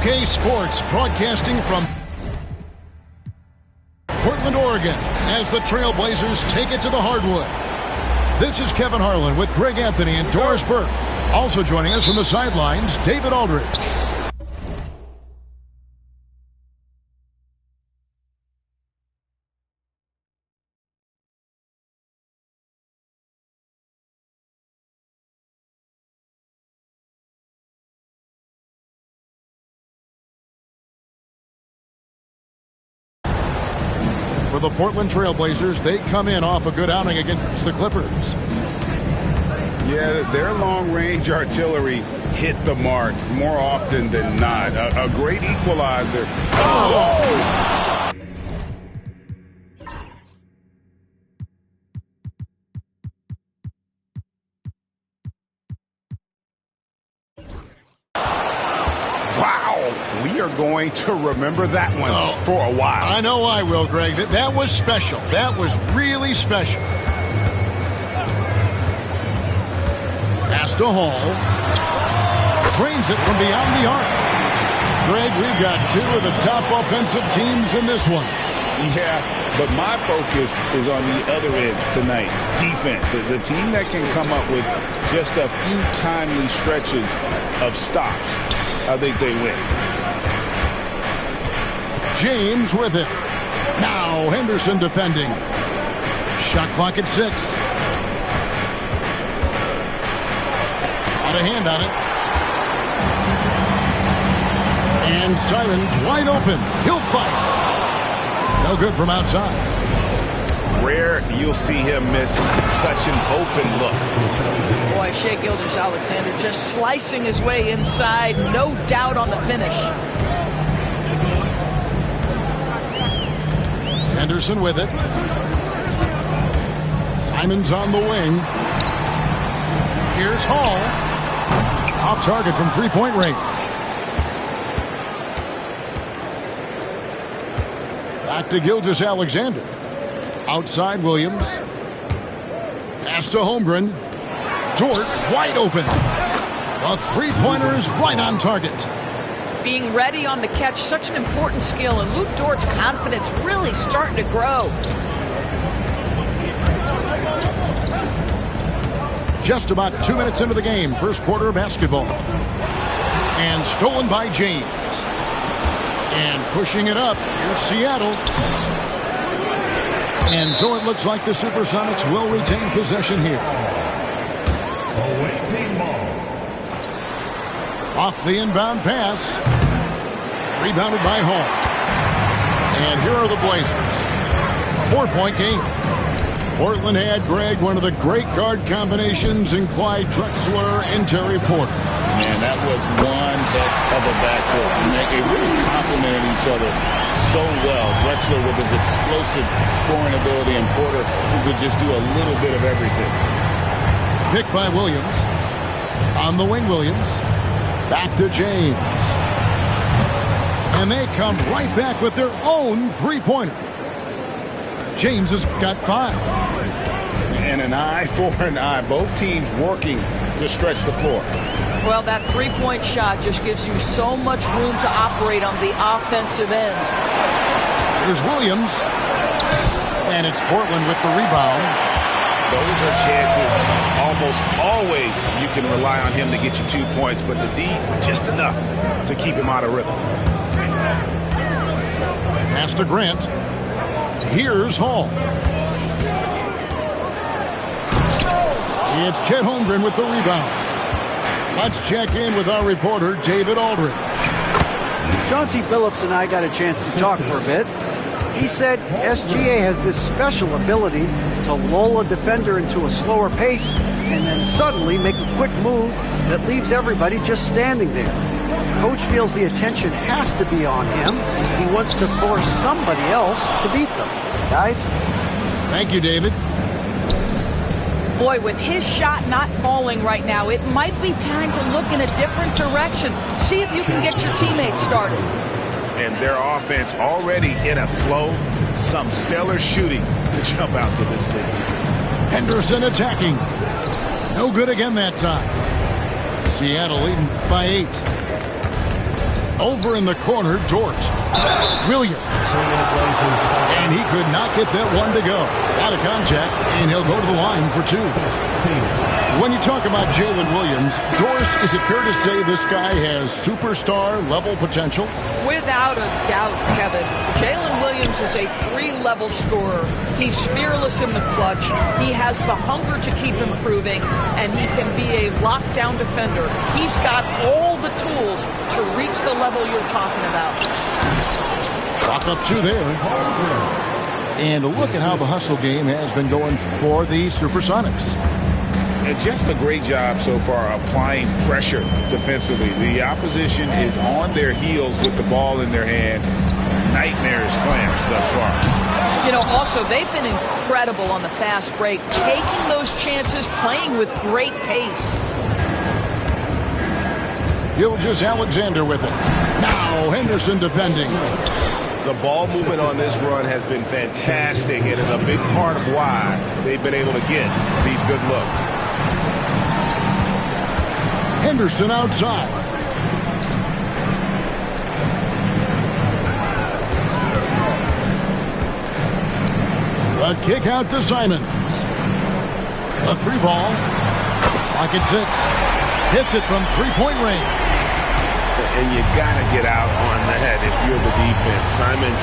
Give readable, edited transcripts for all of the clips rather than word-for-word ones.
2K Sports broadcasting from Portland, Oregon, as the Trailblazers take it to the hardwood. This is Kevin Harlan with Greg Anthony and Doris Burke. Also joining us from the sidelines, David Aldridge. For the Portland Trailblazers, they come in off a good outing against the Clippers. Yeah, their long-range artillery hit the mark more often than not. A great equalizer. Oh! We are going to remember that one for a while. I know I will, Greg. That was special. That was really special. Pass to Hall. Trains it from beyond the arc. Greg, we've got two of the top offensive teams in this one. Yeah, but my focus is on the other end tonight. Defense. The team that can come up with just a few timely stretches of stops, I think they win. James with it. Now Henderson defending. Shot clock at 6. Got a hand on it. And Simons wide open. He'll fight. No good from outside. Rare you'll see him miss such an open look. Boy, Shai Gilgeous-Alexander just slicing his way inside. No doubt on the finish. Henderson with it. Simons on the wing. Here's Hall. Off target from three-point range. Back to Gilgeous-Alexander. Outside Williams. Pass to Holmgren. Dort wide open. The three-pointer is right on target. Being ready on the catch, such an important skill, and Luke Dort's confidence really starting to grow. Just about 2 minutes into the game, first quarter of basketball. And stolen by James. And pushing it up, here's Seattle. And so it looks like the Supersonics will retain possession here. Off the inbound pass. Rebounded by Hall. And here are the Blazers. 4-point game. Portland had, Greg, one of the great guard combinations in Clyde Drexler and Terry Porter. Man, that was one heck of a backcourt. And they really complemented each other so well. Drexler with his explosive scoring ability and Porter who could just do a little bit of everything. Picked by Williams. On the wing, Williams. Back to James. And they come right back with their own three-pointer. James has got 5. And an eye for an eye. Both teams working to stretch the floor. Well, that three-point shot just gives you so much room to operate on the offensive end. Here's Williams. And it's Portland with the rebound. Those are chances almost always you can rely on him to get you 2 points, but the D, just enough to keep him out of rhythm. Pass to Grant. Here's Hall. It's Chet Holmgren with the rebound. Let's check in with our reporter, David Aldridge. Chauncey Billups and I got a chance to talk for a bit. He said SGA has this special ability to lull a defender into a slower pace and then suddenly make a quick move that leaves everybody just standing there. Coach feels the attention has to be on him. He wants to force somebody else to beat them. Guys? Thank you, David. Boy, with his shot not falling right now, it might be time to look in a different direction. See if you can get your teammates started. And their offense already in a flow. Some stellar shooting to jump out to this lead. Henderson attacking. No good again that time. Seattle leading by 8. Over in the corner, Dort. Williams. And he could not get that one to go. Out of contact, and he'll go to the line for 2. When you talk about Jalen Williams, Doris, is it fair to say this guy has superstar-level potential? Without a doubt, Kevin. Jalen Williams is a 3-level scorer. He's fearless in the clutch. He has the hunger to keep improving, and he can be a lockdown defender. He's got all the tools to reach the level you're talking about. Chalk up 2 there. And look at how the hustle game has been going for the SUPERSONICS. And just a great job so far applying pressure defensively. The opposition is on their heels with the ball in their hand. Nightmarish clamps thus far. You know, also, they've been incredible on the fast break, taking those chances, playing with great pace. Gilgeous-Alexander with it. Now Henderson defending. The ball movement on this run has been fantastic and is a big part of why they've been able to get these good looks. Henderson outside. A kick out to Simons. A 3-ball. Clock at 6. Hits it from 3-point range. And you got to get out on the head if you're the defense. Simons,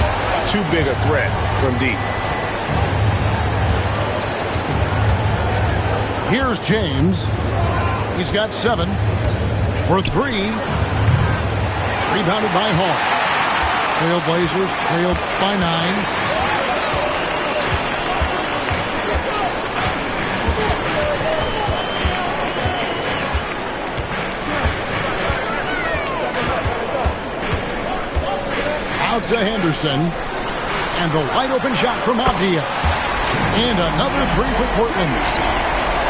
too big a threat from deep. Here's James. He's got 7 for 3. Rebounded by Hall. Trailblazers trailed by 9. Out to Henderson. And the wide open shot from Avdia. And another 3 for Portland.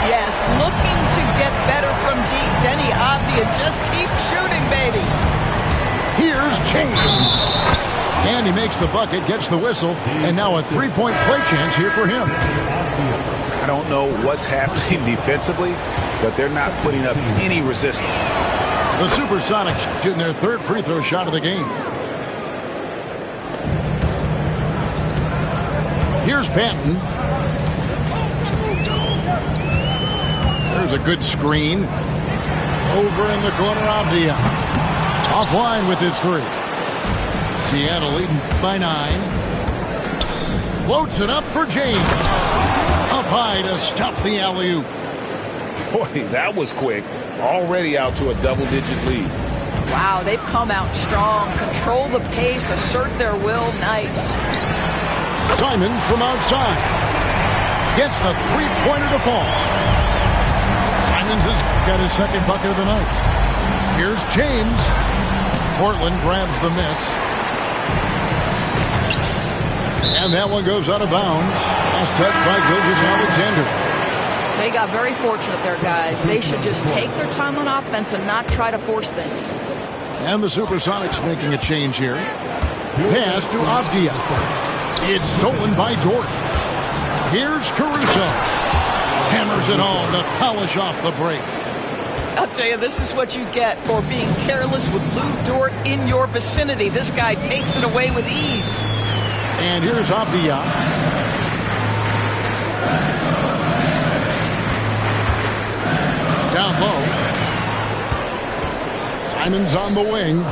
Yes, looking to get better from deep. Denny Avdia just keep shooting, baby. Here's James. And he makes the bucket, gets the whistle, and now a 3-point play chance here for him. I don't know what's happening defensively, but they're not putting up any resistance. The SUPERSONICs getting their 3rd free throw shot of the game. Here's Banton. There's a good screen. Over in the corner, Avdia. Offline with his 3. Seattle leading by 9. Floats it up for James. Up high to stuff the alley-oop. Boy, that was quick. Already out to a double-digit lead. Wow, they've come out strong. Control the pace, assert their will. Nice. Simons from outside. Gets the 3-pointer to fall. Simons has got his 2nd bucket of the night. Here's James. Portland grabs the miss. And that one goes out of bounds. Last touch by Gilgeous-Alexander. They got very fortunate there, guys. They should just take their time on offense and not try to force things. And the SUPERSONICs making a change here. Pass to Avdia. It's stolen by Dort. Here's Caruso. Hammers it home to polish off the break. I'll tell you, this is what you get for being careless with Lou Dort in your vicinity. This guy takes it away with ease. And here's Avdia. Down low. Simons on the wing.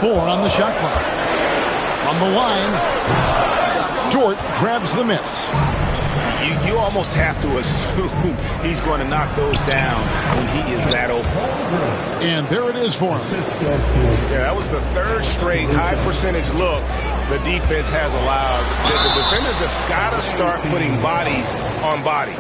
4 on the shot clock. From the line. Dort grabs the miss. You almost have to assume he's going to knock those down when he is that open. And there it is for him. Yeah, that was the 3rd straight high percentage look the defense has allowed. The defenders have got to start putting bodies on bodies.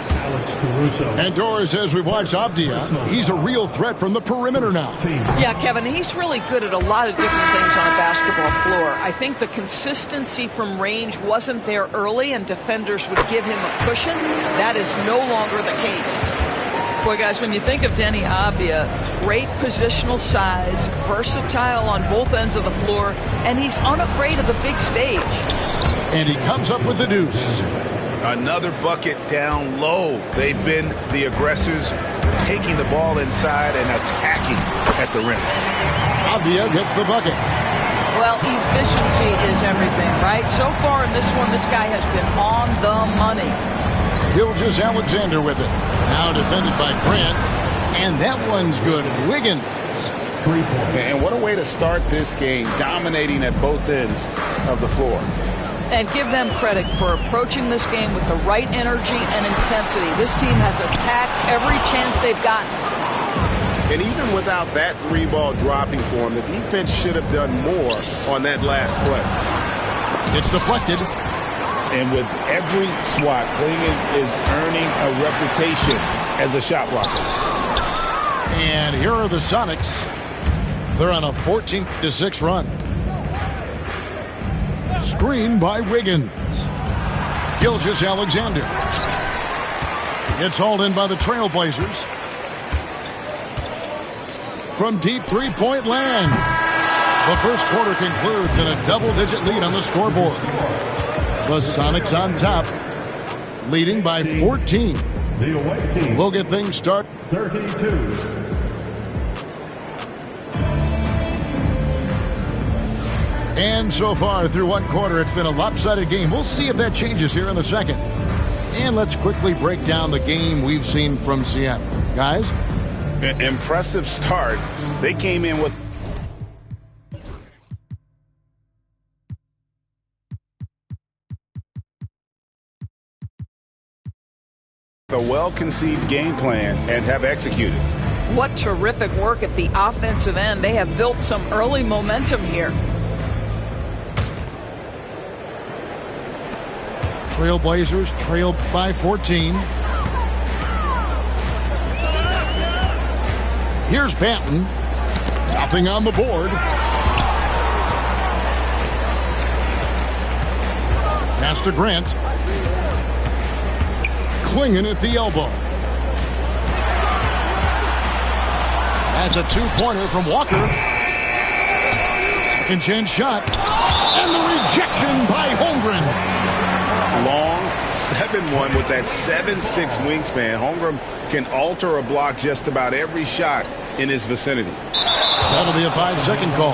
And Doris, as we've watched Avdia, he's a real threat from the perimeter now. Yeah, Kevin, he's really good at a lot of different things on a basketball floor. I think the consistency from range wasn't there early, and defenders would give him a cushion. That is no longer the case. Boy, guys, when you think of Denny Avdia, great positional size, versatile on both ends of the floor, and he's unafraid of the big stage. And he comes up with the deuce. Another bucket down low. They've been the aggressors taking the ball inside and attacking at the rim. Avdia gets the bucket. Well, efficiency is everything, right? So far in this one, this guy has been on the money. Gilgeous-Alexander with it. Now defended by Grant. And that one's good. Wiggins. And what a way to start this game, dominating at both ends of the floor. And give them credit for approaching this game with the right energy and intensity. This team has attacked every chance they've gotten. And even without that three-ball dropping for him, the defense should have done more on that last play. It's deflected. And with every swat, Klingon is earning a reputation as a shot blocker. And here are the Sonics. They're on a 14-6 run. Screen by Wiggins. Gilgeous-Alexander. It's hauled in by the Trailblazers. From deep three-point land. The first quarter concludes in a double-digit lead on the scoreboard. The Sonics on top, leading by 14. We'll get things started. 32. And so far through one quarter, it's been a lopsided game. We'll see if that changes here in the second. And let's quickly break down the game we've seen from Seattle. Guys? Impressive start. They came in with a well-conceived game plan and have executed. What terrific work at the offensive end. They have built some early momentum here. Trailblazers trailed by 14. Here's Banton. Nothing on the board. Pass to Grant. Klingon at the elbow. That's a two-pointer from Walker. Second chance shot. And the rejection by Holmgren. Long 7-1 with that 7'6" wingspan. Holmgren can alter a block just about every shot in his vicinity. That'll be a 5-second call.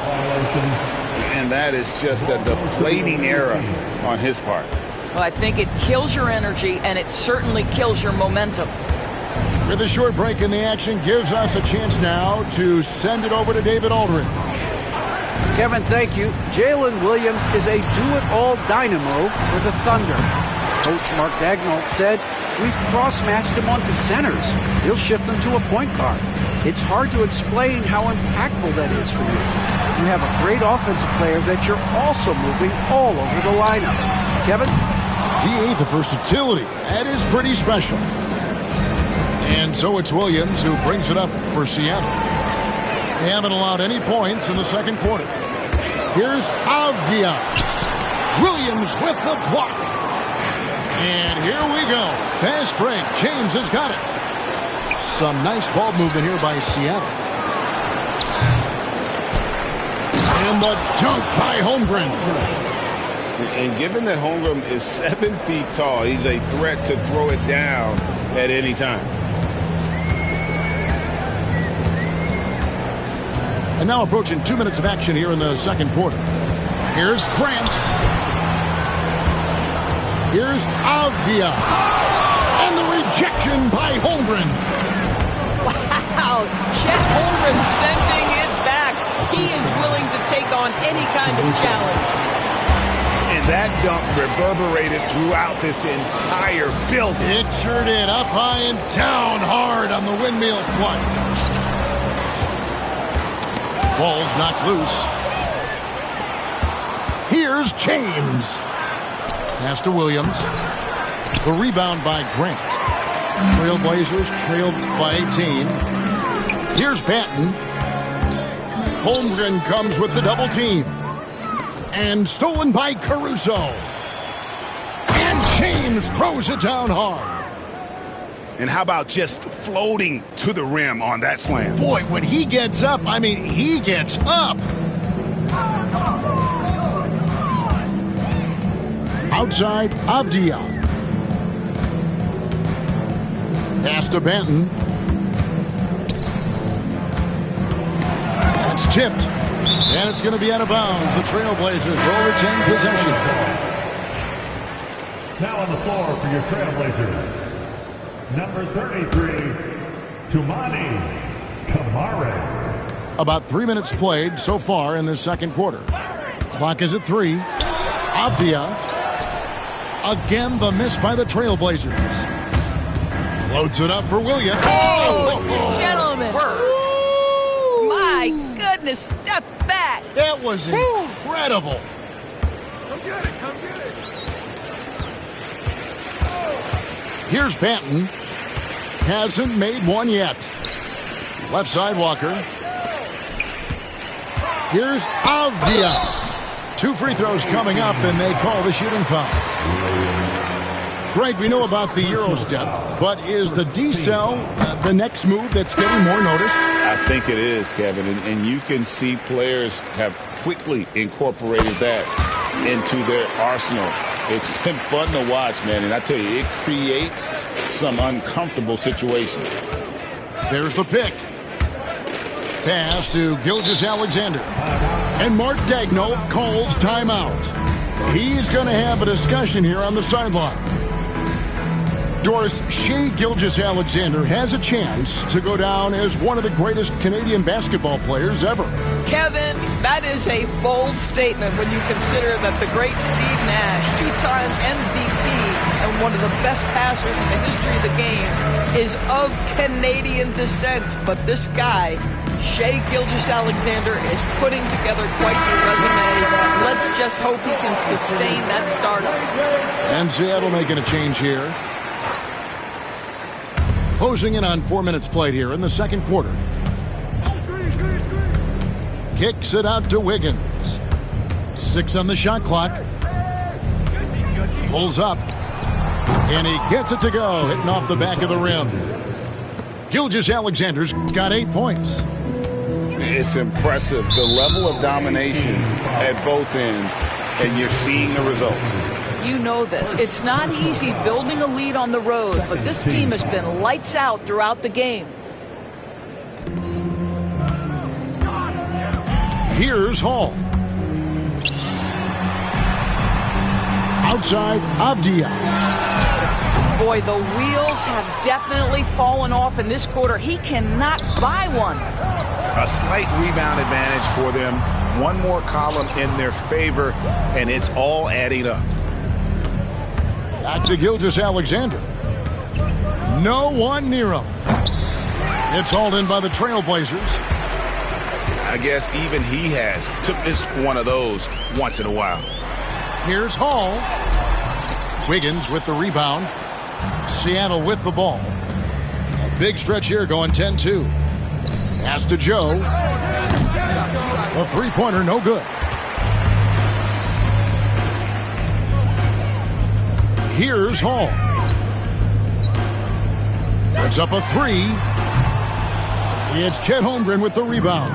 And that is just a deflating error on his part. Well, I think it kills your energy, and it certainly kills your momentum. With a short break in the action, gives us a chance now to send it over to David Aldridge. Kevin, thank you. Jalen Williams is a do-it-all dynamo for the Thunder. Coach Mark Daigneault said, "We've cross-matched him onto centers. He'll shift them to a point guard. It's hard to explain how impactful that is for you. You have a great offensive player that you're also moving all over the lineup." Kevin? D8, the versatility. That is pretty special. And so it's Williams who brings it up for Seattle. They haven't allowed any points in the second quarter. Here's Avdia. Williams with the block. And here we go. Fast break. James has got it. Some nice ball movement here by Seattle. And the dunk by Holmgren. And given that Holmgren is 7 feet tall, he's a threat to throw it down at any time. And now approaching 2 minutes of action here in the second quarter. Here's Grant. Here's Avdia. And the rejection by Holmgren. Wow, Chet Holmgren sending it back. He is willing to take on any kind of challenge. And that dunk reverberated throughout this entire building. It sure did. Up high and down hard on the windmill flight. Ball's knocked loose. Here's James. Pass to Williams. The rebound by Grant. Trailblazers trailed by 18. Here's Banton. Holmgren comes with the double team. And stolen by Caruso. And James throws it down hard. And how about just floating to the rim on that slam? Boy, when he gets up, I mean, he gets up. Outside, Avdia. Pass to Banton. It's tipped. And it's going to be out of bounds. The Trailblazers will retain possession. Now on the floor for your Trailblazers, number 33, Tumani Kamare. About 3 minutes played so far in the second quarter. Clock is at 3. Avdia. Again, the miss by the Trailblazers. Floats it up for Williams. Gentlemen. Ooh, my goodness, step back. That was incredible. Come get it, come get it. Here's Banton. Hasn't made one yet. Left side Walker. Here's Avdia. 2 free throws coming up, and they call the shooting foul. Greg, we know about the Euro step, but is the decel the next move that's getting more notice? I think it is, Kevin, and you can see players have quickly incorporated that into their arsenal. It's been fun to watch, man, and I tell you, it creates some uncomfortable situations. There's the pick. Pass to Gilgeous-Alexander. And Mark Daigneault calls timeout. He's going to have a discussion here on the sideline. Doris, Shai Gilgeous-Alexander has a chance to go down as one of the greatest Canadian basketball players ever. Kevin, that is a bold statement when you consider that the great Steve Nash, 2-time MVP and one of the best passers in the history of the game, is of Canadian descent. But this guy, Shai Gilgeous-Alexander, is putting together quite the resume. Let's just hope he can sustain that startup. And Seattle making a change here. Closing in on 4 minutes played here in the second quarter. Kicks it out to Wiggins. 6 on the shot clock. Pulls up. And he gets it to go, hitting off the back of the rim. Gilgeous-Alexander's got 8 points. It's impressive, the level of domination at both ends, and you're seeing the results. You know this. It's not easy building a lead on the road, but this team has been lights out throughout the game. Here's Hall. Outside, Avdia. Boy, the wheels have definitely fallen off in this quarter. He cannot buy one. A slight rebound advantage for them. One more column in their favor, and it's all adding up. Back to Gilgeous-Alexander. No one near him. It's hauled in by the Trailblazers. I guess even he has to miss one of those once in a while. Here's Hall. Wiggins with the rebound. Seattle with the ball. A big stretch here going 10-2. Pass to Joe. A three-pointer, no good. Here's Hall. Puts up a 3. It's Chet Holmgren with the rebound.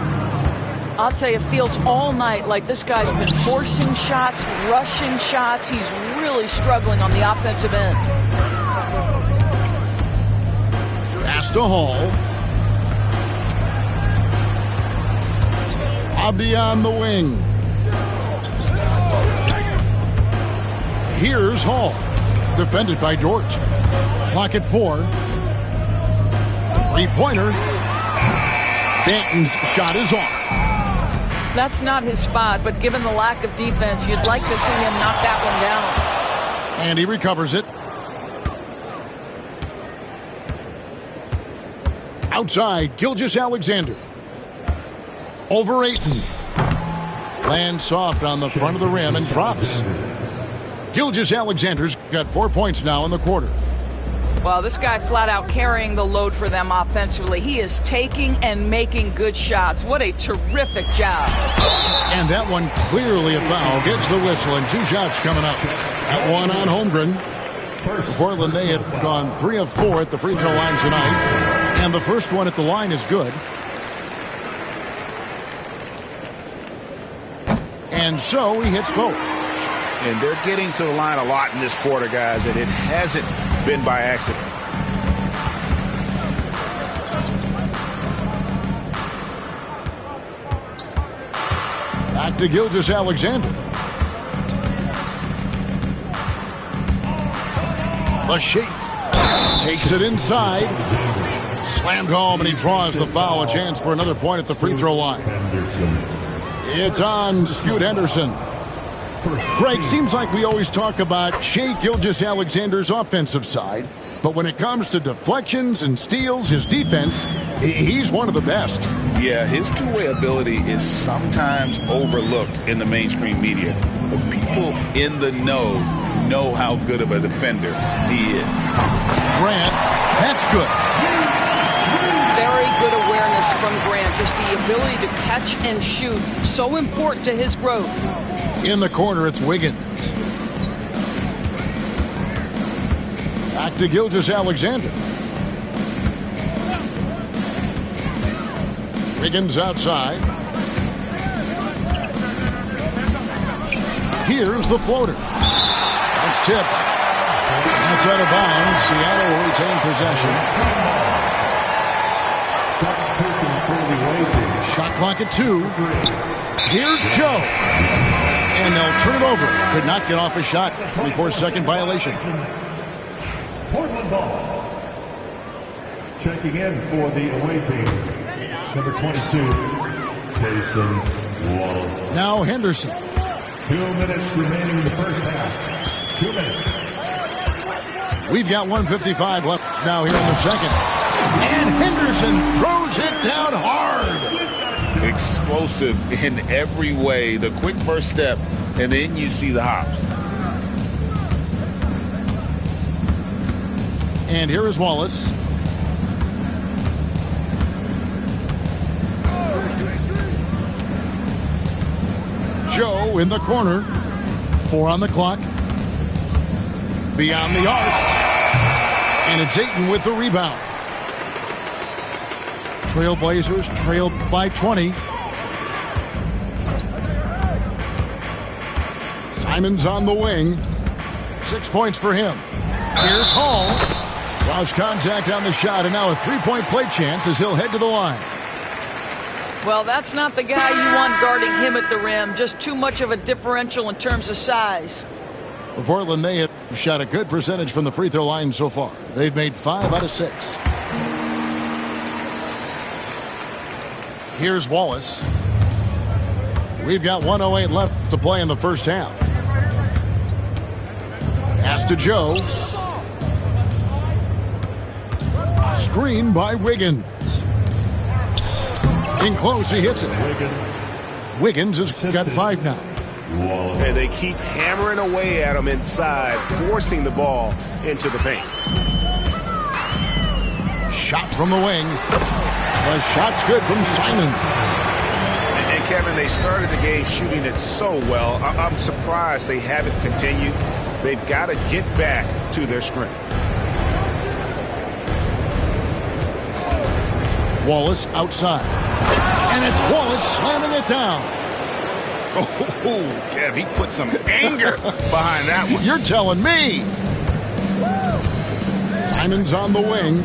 I'll tell you, it feels all night like this guy's been forcing shots, rushing shots. He's really struggling on the offensive end. Pass to Hall. Avdia on the wing. Here's Hall. Defended by Dort. Clock at 4. Three-pointer. Banton's shot is off. That's not his spot, but given the lack of defense, you'd like to see him knock that one down. And he recovers it. Outside, Gilgeous-Alexander. Over Ayton. Lands soft on the front of the rim and drops. Gilgeous-Alexander's got 4 points now in the quarter. Well, this guy flat out carrying the load for them offensively. He is taking and making good shots. What a terrific job. And that one clearly a foul. Gets the whistle and 2 shots coming up. That one on Holmgren. For Portland, they have gone 3 of 4 at the free throw line tonight. And the first one at the line is good. And so he hits both. And they're getting to the line a lot in this quarter, guys, and it hasn't been by accident. Back to Gilgeous-Alexander. The shake. Takes it inside. Slammed home, and he draws the foul. A chance for another point at the free throw line. It's on Scoot Henderson. Greg, seems like we always talk about Shai Gilgeous-Alexander's offensive side, but when it comes to deflections and steals, his defense, he's one of the best. Yeah, his two-way ability is sometimes overlooked in the mainstream media. But people in the know how good of a defender he is. Grant, that's good. Very good awareness from Grant. Just the ability to catch and shoot. So important to his growth. In the corner, it's Wiggins. Back to Gilgeous-Alexander. Wiggins outside. Here's the floater. That's tipped. That's out of bounds. Seattle will retain possession. Shot clock at 2. Here's Joe. And they'll turn it over. Could not get off a shot. 24-second violation. Portland ball. Checking in for the away team. Number 22, Jason Wallace. Now Henderson. 2 minutes remaining in the first half. 2 minutes. We've got 1:55 left now here in the second. And Henderson throws it down hard. Explosive in every way. The quick first step, and then you see the hops. And here is Wallace. Joe in the corner. 4 on the clock. Beyond the arc. And it's Ayton with the rebound. Trailblazers trailed by 20. Simon's on the wing. 6 points for him. Here's Hall. Lost contact on the shot, and now a three-point play chance as he'll head to the line. Well, that's not the guy you want guarding him at the rim. Just too much of a differential in terms of size. For Portland, they have shot a good percentage from the free throw line so far. They've made 5 out of 6. Here's Wallace. We've got 1:08 left to play in the first half. Pass to Joe. Screen by Wiggins. In close, he hits it. Wiggins has got 5 now. And they keep hammering away at him inside, forcing the ball into the paint. Shot from the wing. The shot's good from Simon. And Kevin, they started the game shooting it so well. I'm surprised they haven't continued. They've got to get back to their strength. Wallace outside. And it's Wallace slamming it down. Oh, Kev, he put some anger behind that one. You're telling me. Simon's on the wing.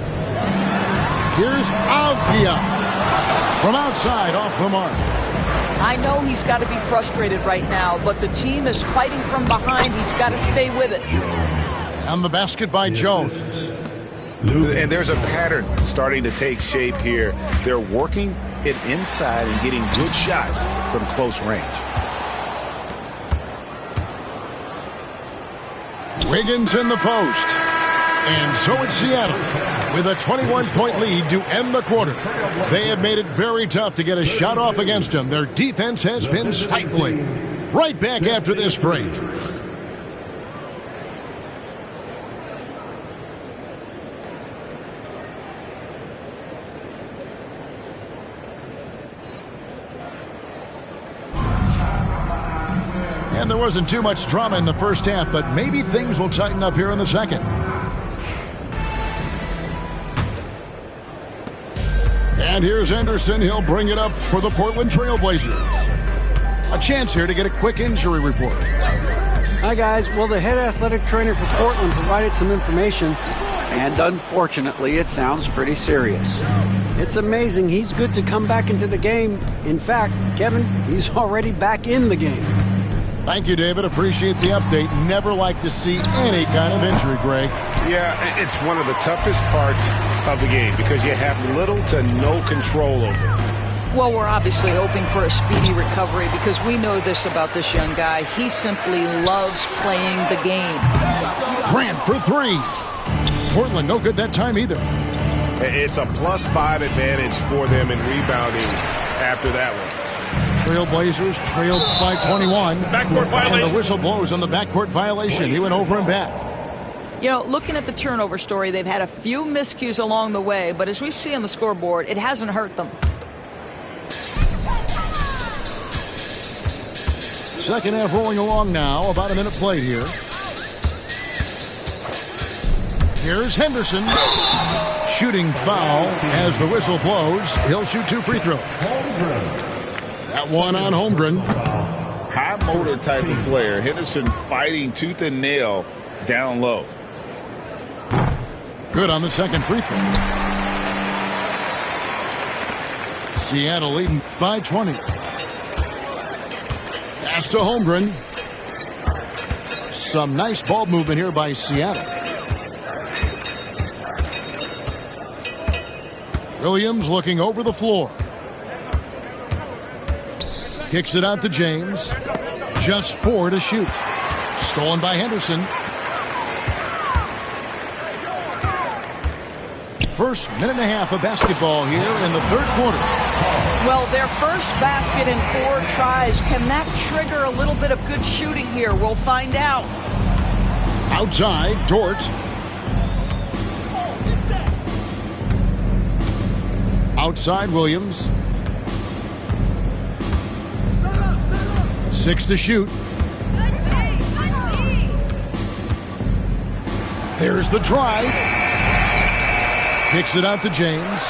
Here's Avdia. From outside, off the mark. I know he's got to be frustrated right now, but the team is fighting from behind. He's got to stay with it. And the basket by Jones. And there's a pattern starting to take shape here. They're working it inside and getting good shots from close range. Wiggins in the post. And so it's Seattle with a 21-point lead to end the quarter. They have made it very tough to get a shot off against them. Their defense has been stifling. Right back after this break. And there wasn't too much drama in the first half, but maybe things will tighten up here in the second. And here's Henderson. He'll bring it up for the Portland Trailblazers. A chance here to get a quick injury report. Hi, guys. Well, the head athletic trainer for Portland provided some information, and unfortunately, it sounds pretty serious. It's amazing he's good to come back into the game. In fact, Kevin, he's already back in the game. Thank you, David. Appreciate the update. Never like to see any kind of injury, Greg. Yeah, it's one of the toughest parts of the game because you have little to no control over it. Well, we're obviously hoping for a speedy recovery because we know this about this young guy. He simply loves playing the game. Grant for three. Portland, no good that time either. It's a +5 advantage for them in rebounding after that one. Trailblazers trailed by 21. Backcourt violation. And the whistle blows on the backcourt violation. He went over and back. You know, looking at the turnover story, they've had a few miscues along the way, but as we see on the scoreboard, it hasn't hurt them. Second half rolling along now. About a minute played here. Here's Henderson. Shooting foul as the whistle blows. He'll shoot 2 free throws. That one on Holmgren. High motor type of player. Henderson fighting tooth and nail down low. Good on the second free throw. Seattle leading by 20. Pass to Holmgren. Some nice ball movement here by Seattle. Williams looking over the floor. Kicks it out to James. Just 4 to shoot. Stolen by Henderson. First minute and a half of basketball here in the third quarter. Well, their first basket in 4 tries. Can that trigger a little bit of good shooting here? We'll find out. Outside, Dort. Outside, Williams. 6 to shoot. There's the drive. Kicks it out to James.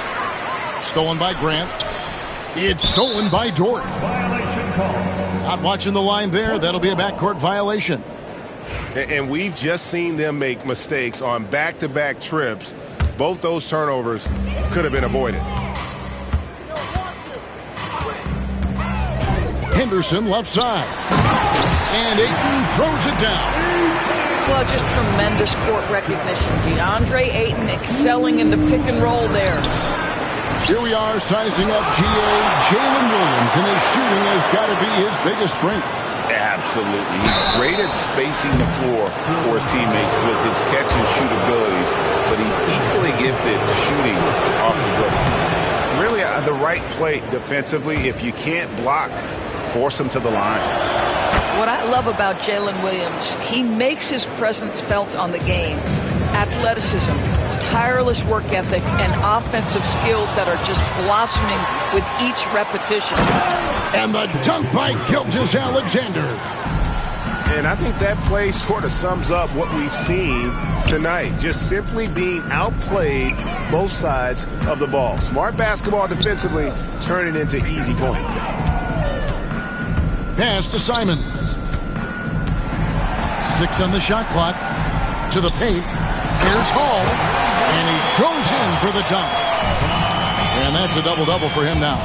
Stolen by Grant. It's stolen by Dort. Violation call. Not watching the line there. That'll be a backcourt violation. And we've just seen them make mistakes on back-to-back trips. Both those turnovers could have been avoided. Henderson left side. And Ayton throws it down. Well, just tremendous court recognition. DeAndre Ayton excelling in the pick and roll there. Here we are sizing up Jalen Williams, and his shooting has got to be his biggest strength. Absolutely. He's great at spacing the floor for his teammates with his catch and shoot abilities, but he's equally gifted shooting off the dribble. Really, the right play defensively. If you can't block, force him to the line. What I love about Jalen Williams, he makes his presence felt on the game. Athleticism, tireless work ethic, and offensive skills that are just blossoming with each repetition. And the dunk by Gilgeous-Alexander. And I think that play sort of sums up what we've seen tonight. Just simply being outplayed both sides of the ball. Smart basketball defensively, turning into easy points. Pass to Simons. 6 on the shot clock. To the paint. Here's Hall. And he goes in for the dunk. And that's a double-double for him now.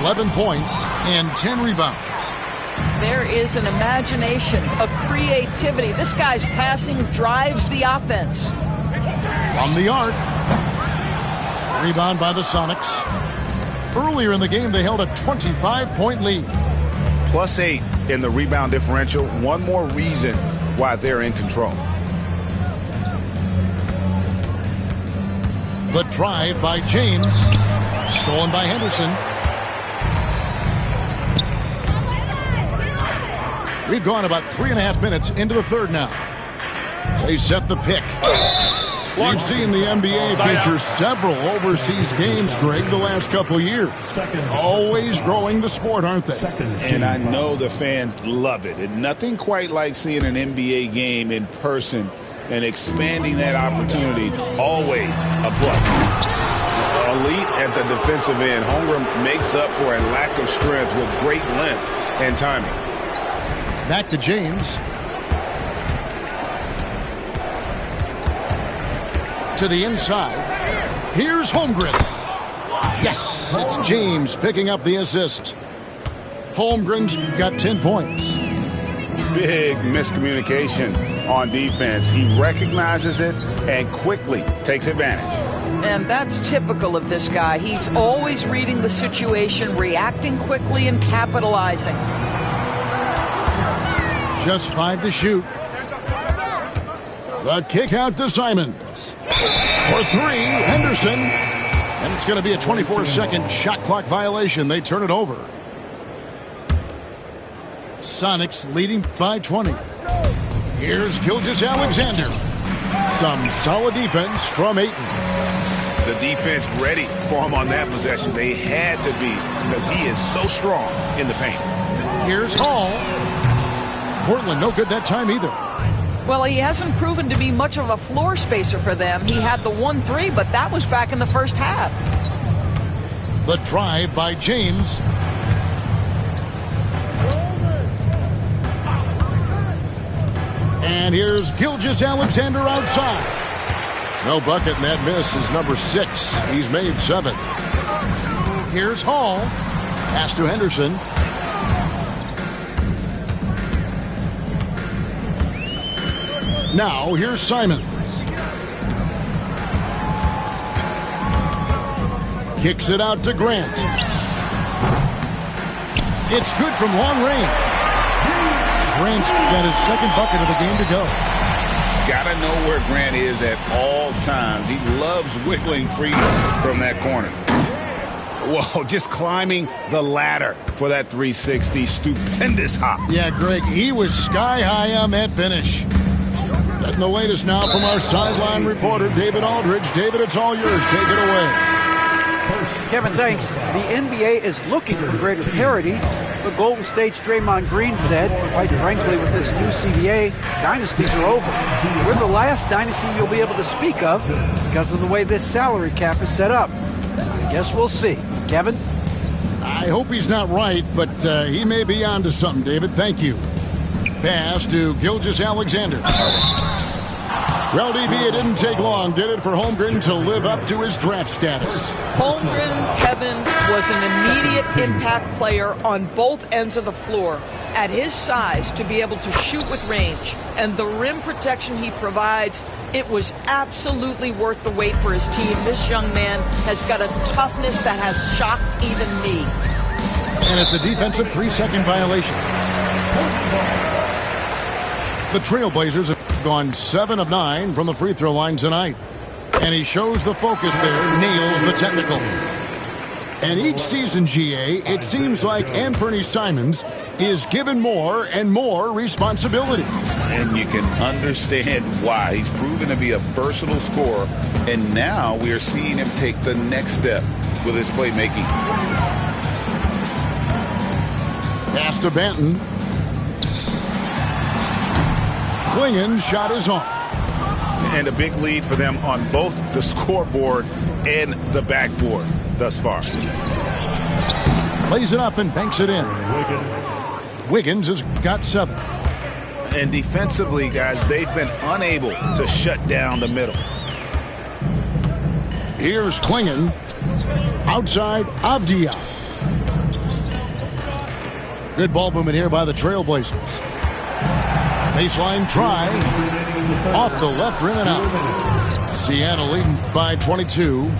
11 points and 10 rebounds. There is an imagination, a creativity. This guy's passing drives the offense. From the arc. Rebound by the Sonics. Earlier in the game, they held a 25-point lead. +8 in the rebound differential. One more reason why they're in control. The drive by James. Stolen by Henderson. We've gone about 3.5 minutes into the third now. They set the pick. You've seen the NBA feature several overseas games, Greg, the last couple years. Always growing the sport, aren't they? And I know the fans love it. And nothing quite like seeing an NBA game in person and expanding that opportunity. Always a plus. Elite at the defensive end. Holmgren makes up for a lack of strength with great length and timing. Back to James. To the inside. Here's Holmgren. Yes, it's James picking up the assist. Holmgren's got 10 points. Big miscommunication on defense. He recognizes it and quickly takes advantage. And that's typical of this guy. He's always reading the situation, reacting quickly, and capitalizing. Just 5 to shoot. The kick out to Simons. For 3, Henderson. And it's going to be a 24-second shot clock violation. They turn it over. Sonics leading by 20. Here's Gilgeous-Alexander. Some solid defense from Ayton. The defense ready for him on that possession. They had to be, because he is so strong in the paint. Here's Hall. Portland no good that time either. Well, he hasn't proven to be much of a floor spacer for them. He had the 1-3, but that was back in the first half. The drive by James. And here's Gilgeous-Alexander outside. No bucket, and that miss is number 6. He's made 7. Here's Hall. Pass to Henderson. Now here's Simons. Kicks it out to Grant. It's good from long range. Grant's got his second bucket of the game to go. Gotta know where Grant is at all times. He loves wiggling free from that corner. Whoa, just climbing the ladder for that 360. Stupendous hop. Yeah, Greg, he was sky high on that finish. Getting the latest now from our sideline reporter, David Aldridge. David, it's all yours. Take it away. Kevin, thanks. The NBA is looking for greater parity. The Golden State's Draymond Green said, quite frankly, with this new CBA, dynasties are over. We're the last dynasty you'll be able to speak of because of the way this salary cap is set up. I guess we'll see. Kevin? I hope he's not right, but he may be onto something, David. Thank you. Pass to Gilgeous-Alexander. Well, DB, it didn't take long, did it, for Holmgren to live up to his draft status? Holmgren, Kevin, was an immediate impact player on both ends of the floor. At his size, to be able to shoot with range and the rim protection he provides, it was absolutely worth the wait for his team. This young man has got a toughness that has shocked even me. And it's a defensive 3-second violation. The Trailblazers have gone 7 of 9 from the free throw line tonight. And he shows the focus there, nails the technical. And each season, GA, it seems like Anthony Simons is given more and more responsibility. And you can understand why. He's proven to be a versatile scorer, and now we are seeing him take the next step with his playmaking. Pass to Banton. Klingen's shot is off. And a big lead for them on both the scoreboard and the backboard thus far. Plays it up and banks it in. Wiggins has got 7. And defensively, guys, they've been unable to shut down the middle. Here's Klingen. Outside, Avdia. Good ball movement here by the Trailblazers. Baseline try. Off the left rim and out. Seattle leading by 22.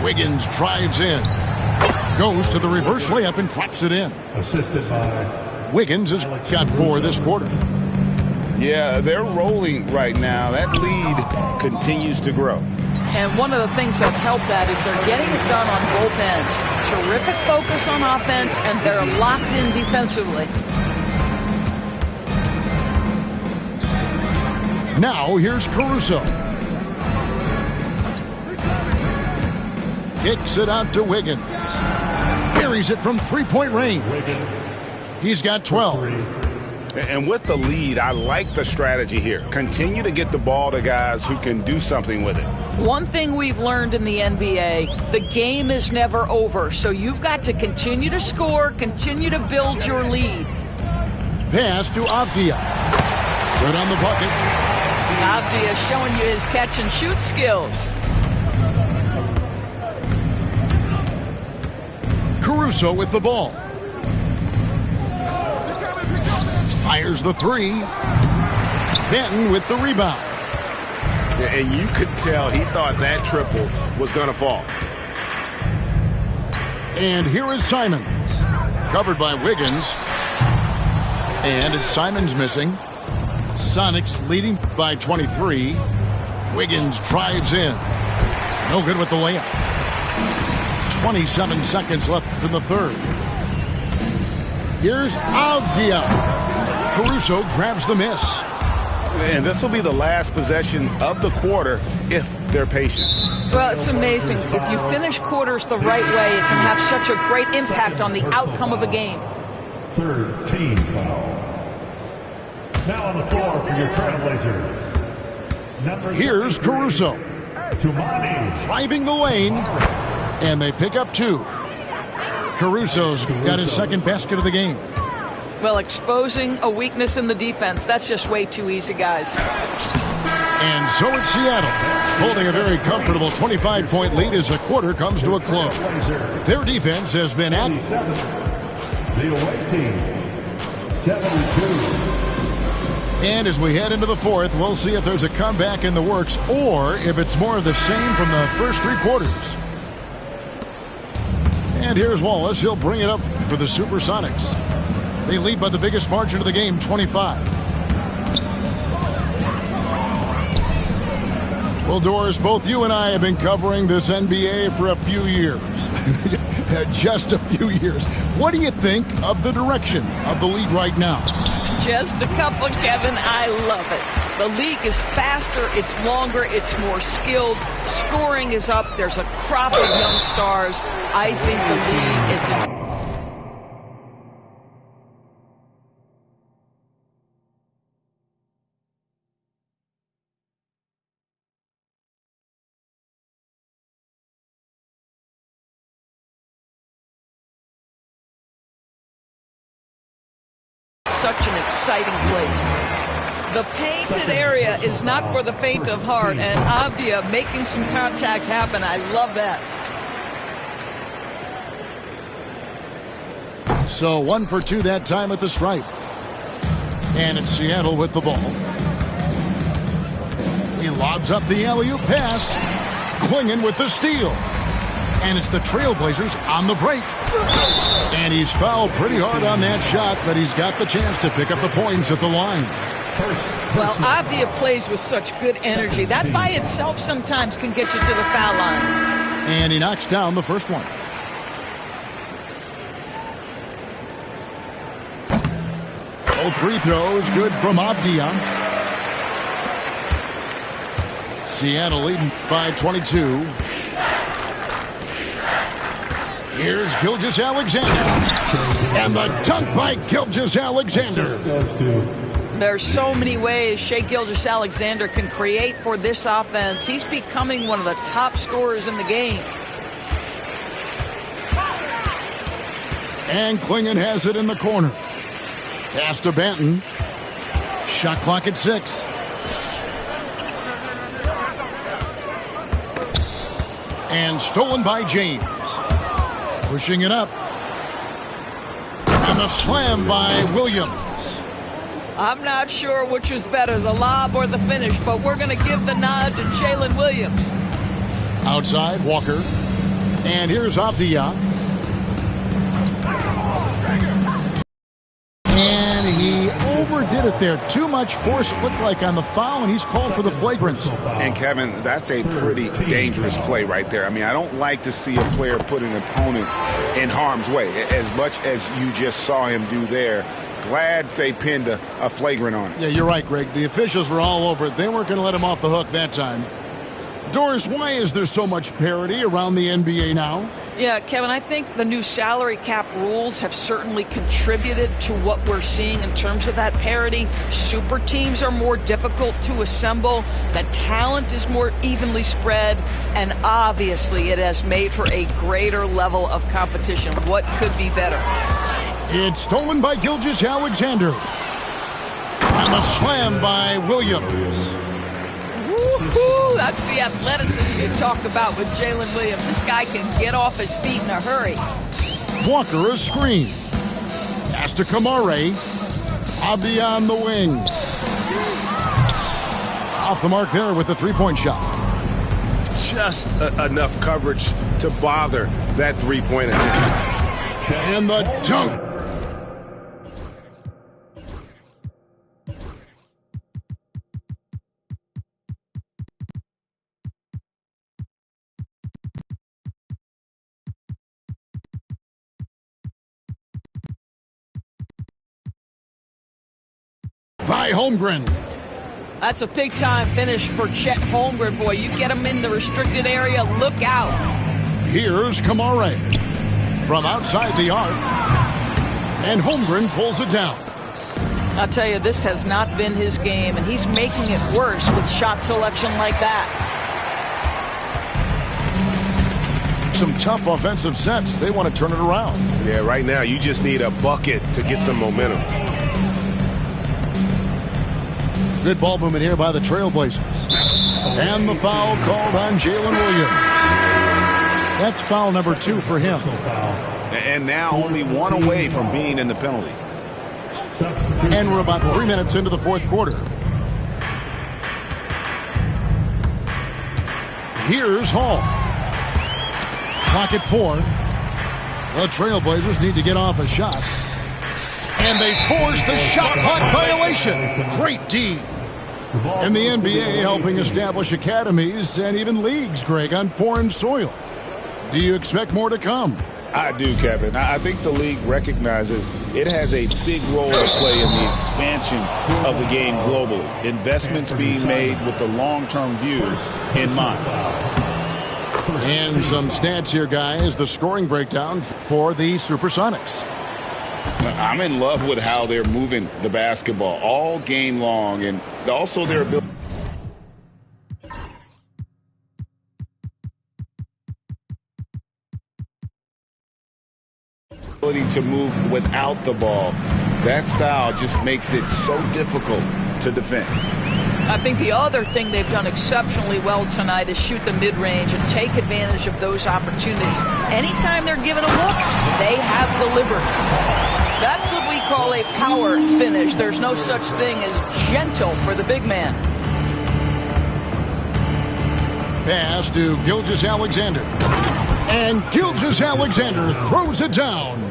Wiggins drives in. Goes to the reverse layup and traps it in. Assisted by Wiggins has got 4 this quarter. Yeah, they're rolling right now. That lead continues to grow. And one of the things that's helped that is they're getting it done on both ends. Terrific focus on offense, and they're locked in defensively. Now here's Caruso. Kicks it out to Wiggins. Buries it from 3-point range. He's got 12. And with the lead, I like the strategy here. Continue to get the ball to guys who can do something with it. One thing we've learned in the NBA, the game is never over. So you've got to continue to score, continue to build your lead. Pass to Avdia. Good on the bucket. Avdia showing you his catch and shoot skills. Caruso with the ball. Fires the three. Benton with the rebound. And you could tell he thought that triple was going to fall. And here is Simons. Covered by Wiggins. And it's Simons missing. Sonics leading by 23. Wiggins drives in. No good with the layup. 27 seconds left in the third. Here's Avdia. Caruso grabs the miss. And this will be the last possession of the quarter if they're patient. Well, it's amazing. If you finish quarters the right way, it can have such a great impact on the outcome of a game. Third team foul. Now on the floor for your Trailblazers. Here's Caruso. Tumani. Driving the lane. And they pick up two. Caruso's got his second basket of the game. Well, exposing a weakness in the defense, that's just way too easy, guys. And so it's Seattle, holding a very comfortable 25-point lead as the quarter comes to a close. Their defense has been active. The away team, 72. And as we head into the fourth, we'll see if there's a comeback in the works or if it's more of the same from the first three quarters. And here's Wallace. He'll bring it up for the Supersonics. They lead by the biggest margin of the game, 25. Well, Doris, both you and I have been covering this NBA for a few years. Just a few years. What do you think of the direction of the league right now? Just a couple, Kevin. I love it. The league is faster, it's longer, it's more skilled. Scoring is up. There's a crop of young stars. I think the league is such an exciting place. The painted area is not for the faint of heart, and Avdia making some contact happen. I love that. So 1 for 2 that time at the stripe. And it's Seattle with the ball. He lobs up the alley-oop pass. Klingon with the steal. And it's the Trailblazers on the break. And he's fouled pretty hard on that shot, but he's got the chance to pick up the points at the line. Well, Avdia plays with such good energy. That by itself sometimes can get you to the foul line. And he knocks down the first one. Both free throws good from Avdia. Seattle leading by 22. Here's Gilgeous-Alexander. And the dunk by Gilgeous-Alexander. There's so many ways Shai Gilgeous-Alexander can create for this offense. He's becoming one of the top scorers in the game. And Klingon has it in the corner. Pass to Benton. Shot clock at 6. And stolen by James. Pushing it up. And the slam by Williams. I'm not sure which was better, the lob or the finish, but we're going to give the nod to Jalen Williams. Outside, Walker. And here's Avdia. And he overdid it there. Too much force looked like on the foul, and he's called for the flagrant. And, Kevin, that's a pretty dangerous play right there. I mean, I don't like to see a player put an opponent in harm's way, as much as you just saw him do there. Glad they pinned a flagrant on him. Yeah, you're right, Greg. The officials were all over it. They weren't going to let him off the hook that time. Doris, why is there so much parity around the NBA now? Yeah, Kevin, I think the new salary cap rules have certainly contributed to what we're seeing in terms of that parity. Super teams are more difficult to assemble. The talent is more evenly spread. And obviously, it has made for a greater level of competition. What could be better? It's stolen by Gilgeous-Alexander. And the slam by Williams. Woo-hoo! That's the athleticism you talked about with Jalen Williams. This guy can get off his feet in a hurry. Walker a screen. Pass to Kamare. Beyond the wing. Off the mark there with the three-point shot. Just enough coverage to bother that three-point attempt. And the dunk. By Holmgren. That's a big-time finish for Chet Holmgren, boy. You get him in the restricted area, look out. Here's Kamare from outside the arc. And Holmgren pulls it down. I'll tell you, this has not been his game, and he's making it worse with shot selection like that. Some tough offensive sets. They want to turn it around. Yeah, right now you just need a bucket to get some momentum. Good ball movement here by the Trailblazers. And the foul called on Jalen Williams. That's foul number 2 for him. And now only one away from being in the penalty. And we're about 3 minutes into the fourth quarter. Here's Hall. Clock at 4. The Trailblazers need to get off a shot. And they force the shot clock violation. Great D. And the NBA helping establish academies and even leagues, Greg, on foreign soil. Do you expect more to come? I do, Kevin. I think the league recognizes it has a big role to play in the expansion of the game globally. Investments being made with the long-term view in mind. And some stats here, guys. The scoring breakdown for the Supersonics. I'm in love with how they're moving the basketball all game long, and also their ability to move without the ball. That style just makes it so difficult to defend. I think the other thing they've done exceptionally well tonight is shoot the mid-range and take advantage of those opportunities. Anytime they're given a look, they have delivered. That's what we call a power finish. There's no such thing as gentle for the big man. Pass to Gilgeous-Alexander. And Gilgeous-Alexander throws it down.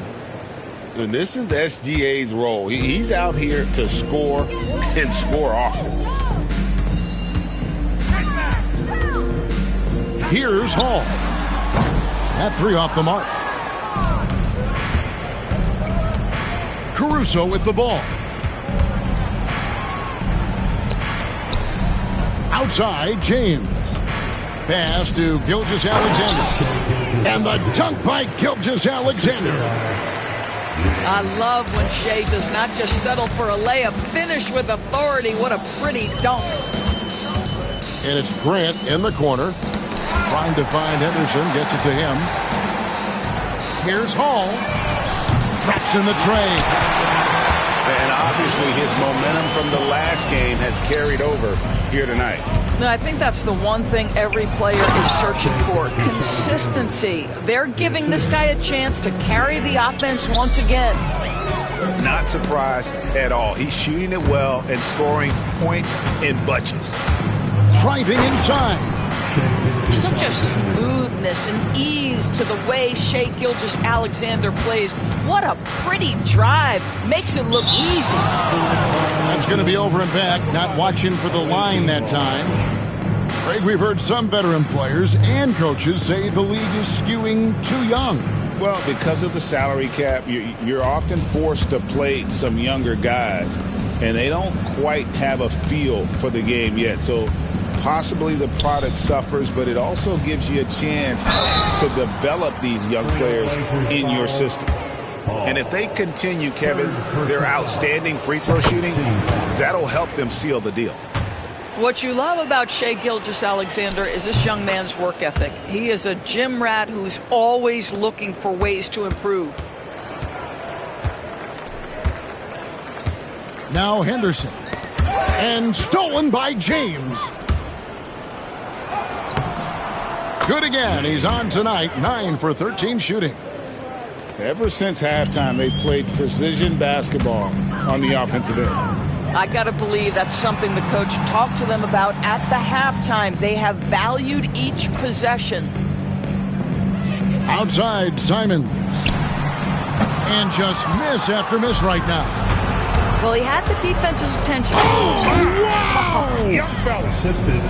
And this is SGA's role. He's out here to score and score often. Here's Hall. That 3 off the mark. Caruso with the ball. Outside, James. Pass to Gilgeous-Alexander. And the dunk by Gilgeous-Alexander. I love when Shea does not just settle for a layup. Finish with authority. What a pretty dunk. And it's Grant in the corner. Trying to find Henderson. Gets it to him. Here's Hall. Drops in the tray. And obviously his momentum from the last game has carried over here tonight. No, I think that's the one thing every player is searching for. Consistency. They're giving this guy a chance to carry the offense once again. Not surprised at all. He's shooting it well and scoring points in bunches. Driving inside. Such a smoothness and ease to the way Shea Gilgeous-Alexander plays. What a pretty drive. Makes it look easy. That's going to be over and back. Not watching for the line that time. Greg, we've heard some veteran players and coaches say the league is skewing too young. Well, because of the salary cap, you're often forced to play some younger guys, and they don't quite have a feel for the game yet. So possibly the product suffers, but it also gives you a chance to develop these young players in your system. And if they continue, Kevin, their outstanding free throw shooting, that'll help them seal the deal. What you love about Shea Gilgeous-Alexander is this young man's work ethic. He is a gym rat who's always looking for ways to improve. Now Henderson. And stolen by James. Good again. He's on tonight. 9 for 13 shooting. Ever since halftime, they've played precision basketball on the offensive end. I got to believe that's something the coach talked to them about at the halftime. They have valued each possession. Outside, Simons. And just miss after miss right now. Well, he had the defense's attention. Wow! Young fella. Assisted.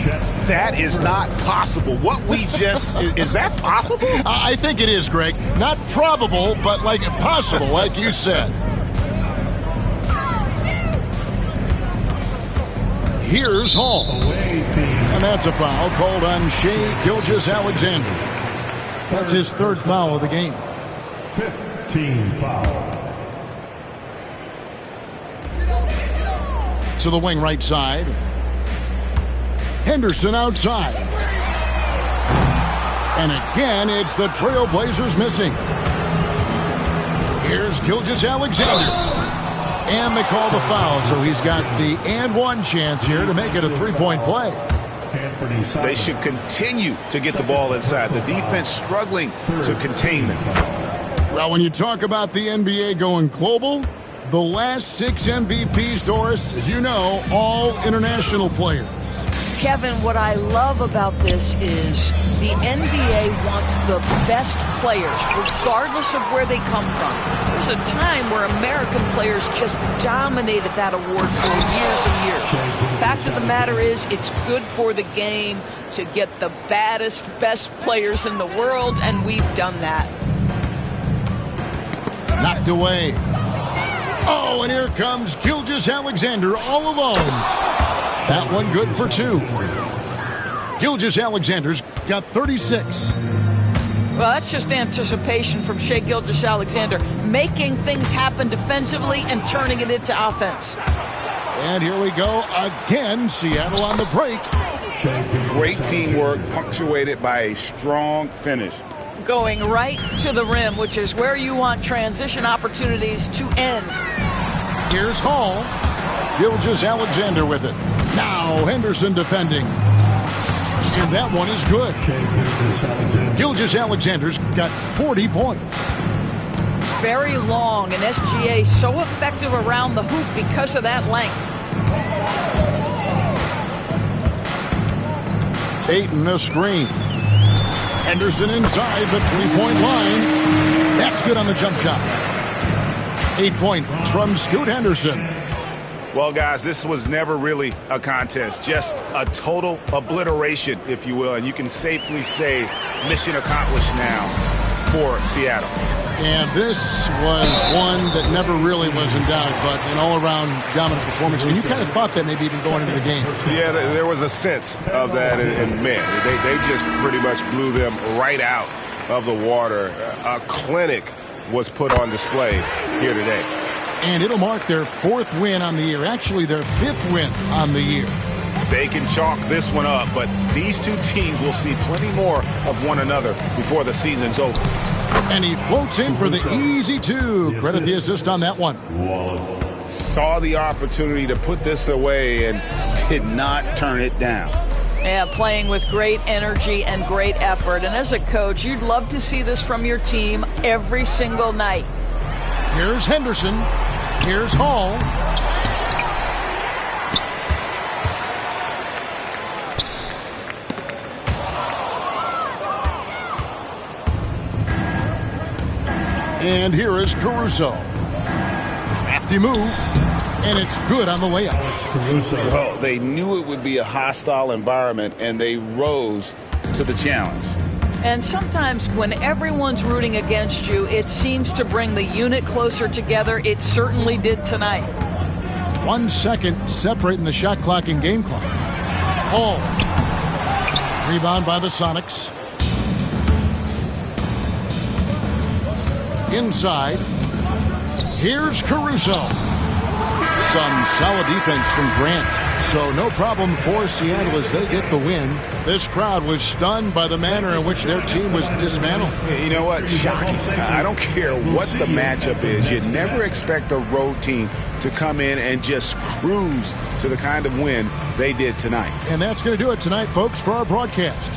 Check. That is not possible. What we just... is that possible? I think it is, Greg. Not probable, but like possible, like you said. Here's Hall. And that's a foul called on Shai Gilgeous-Alexander. That's his third foul of the game. 15 foul. To the wing right side. Henderson outside. And again, it's the Trailblazers missing. Here's Gilgeous-Alexander. And they call the foul, so he's got the and one chance here to make it a three-point play. They should continue to get the ball inside. The defense struggling to contain them. Well, when you talk about the NBA going global, the last 6 MVPs, Doris, as you know, all international players. Kevin, what I love about this is the NBA wants the best players, regardless of where they come from. There's a time where American players just dominated that award for years and years. Fact of the matter is, it's good for the game to get the baddest, best players in the world, and we've done that. Knocked away. Oh, and here comes Gilgeous-Alexander all alone. That one good for 2. Gilgeous-Alexander's got 36. Well, that's just anticipation from Shai Gilgeous-Alexander, making things happen defensively and turning it into offense. And here we go again. Seattle on the break. Great teamwork punctuated by a strong finish. Going right to the rim, which is where you want transition opportunities to end. Here's Hall. Gilgeous-Alexander with it. Now Henderson defending. And that one is good. Gilgeous-Alexander's got 40 points. It's very long, and SGA so effective around the hoop because of that length. Ayton a screen. Henderson inside the three-point line. That's good on the jump shot. 8 points from Scoot Henderson. Well, guys, this was never really a contest, just a total obliteration, if you will, and you can safely say mission accomplished now for Seattle. And this was one that never really was in doubt, but an all-around dominant performance. And you kind of thought that maybe even going into the game. Yeah, there was a sense of that, and man, they just pretty much blew them right out of the water. A clinic was put on display here today. And it'll mark their 4th win on the year. Actually, their 5th win on the year. They can chalk this one up, but these two teams will see plenty more of one another before the season's over. And he floats in for the easy 2. Credit the assist on that one. Saw the opportunity to put this away and did not turn it down. Yeah, playing with great energy and great effort. And as a coach, you'd love to see this from your team every single night. Here's Henderson. Here's Hall. And here is Caruso. Crafty move. And it's good on the layup. Well, they knew it would be a hostile environment, and they rose to the challenge. And sometimes when everyone's rooting against you, it seems to bring the unit closer together. It certainly did tonight. 1 second separating the shot clock and game clock. Hall. Rebound by the Sonics. Inside. Here's Caruso. Some solid defense from Grant. So no problem for Seattle as they get the win. This crowd was stunned by the manner in which their team was dismantled. You know what? Shocking. I don't care what the matchup is. You never expect a road team to come in and just cruise to the kind of win they did tonight. And that's going to do it tonight, folks, for our broadcast.